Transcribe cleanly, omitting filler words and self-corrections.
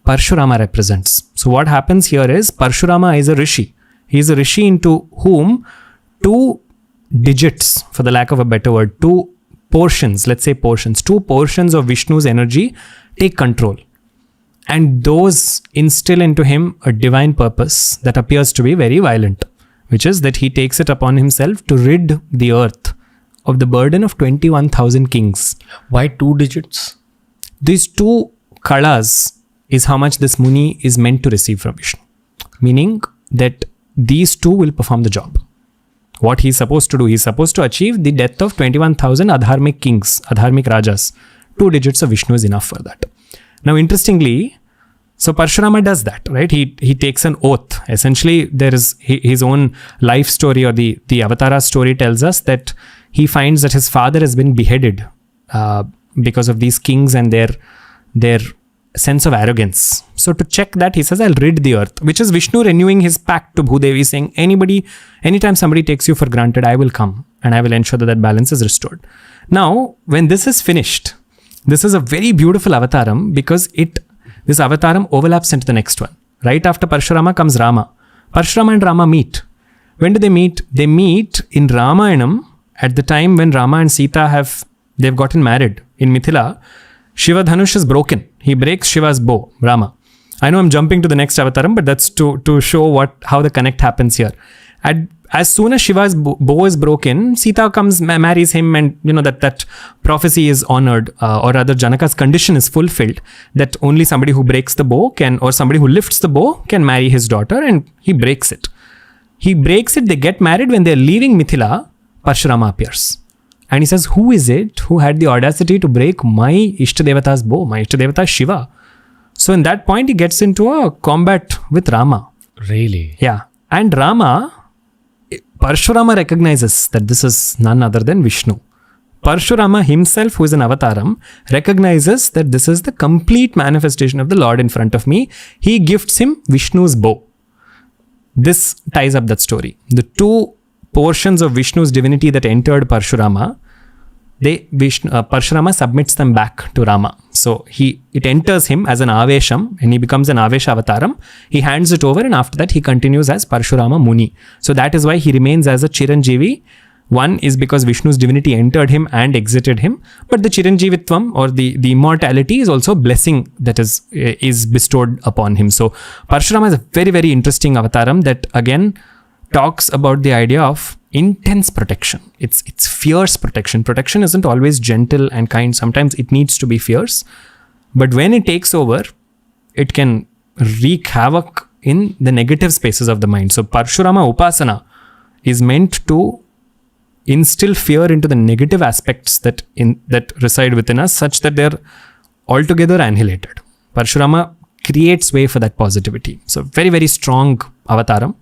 Parshurama represents. So what happens here is Parshurama is a rishi. He is a rishi into whom two digits, for the lack of a better word, two portions, let's say portions, two portions of Vishnu's energy take control. And those instill into him a divine purpose that appears to be very violent, which is that he takes it upon himself to rid the earth of the burden of 21,000 kings. Why 2 digits? These two kalas is how much this Muni is meant to receive from Vishnu. Meaning that these two will perform the job. What he's supposed to do, he's supposed to achieve the death of 21,000 adharmic kings, adharmic rajas. 2 digits of Vishnu is enough for that. Now, interestingly, so Parshurama does that, right? He takes an oath. Essentially, there is his own life story, or the Avatara story tells us that he finds that his father has been beheaded because of these kings and their sense of arrogance. So to check that, he says, I'll rid the earth, which is Vishnu renewing his pact to Bhudevi, saying, anytime somebody takes you for granted, I will come and I will ensure that balance is restored. Now, when this is finished, this is a very beautiful avataram because this avataram overlaps into the next one. Right after Parshurama comes Rama. Parshurama and Rama meet. When do they meet? They meet in Ramayanam at the time when Rama and Sita they've gotten married. In Mithila, Shiva Dhanush is broken. He breaks Shiva's bow, Rama. I know I'm jumping to the next avataram, but that's to show how the connect happens here. As soon as Shiva's bow is broken, Sita comes, marries him, and that prophecy is honored, or rather Janaka's condition is fulfilled, that only somebody who breaks the bow or somebody who lifts the bow can marry his daughter, and he breaks it. They get married. When they're leaving Mithila, Parshurama appears. And he says, who is it who had the audacity to break my Ishtadevata's bow? My Ishtadevata Shiva. So in that point, he gets into a combat with Rama. Really? Yeah. And Parshurama recognizes that this is none other than Vishnu. Parshurama himself, who is an avataram, recognizes that this is the complete manifestation of the Lord in front of me. He gifts him Vishnu's bow. This ties up that story. The two portions of Vishnu's divinity that entered Parshurama, Parshurama submits them back to Rama. So it enters him as an Avesham, and he becomes an Avesha avataram. He hands it over, and after that he continues as Parshurama Muni. So that is why he remains as a Chiranjeevi. One is because Vishnu's divinity entered him and exited him, but the Chiranjeevitvam, or the immortality, is also a blessing that is bestowed upon him. So Parshurama is a very, very interesting avataram that again talks about the idea of intense protection. It's fierce protection. Protection isn't always gentle and kind. Sometimes it needs to be fierce. But when it takes over, it can wreak havoc in the negative spaces of the mind. So Parshurama Upasana is meant to instill fear into the negative aspects that reside within us, such that they're altogether annihilated. Parshurama creates way for that positivity. So very, very strong avataram.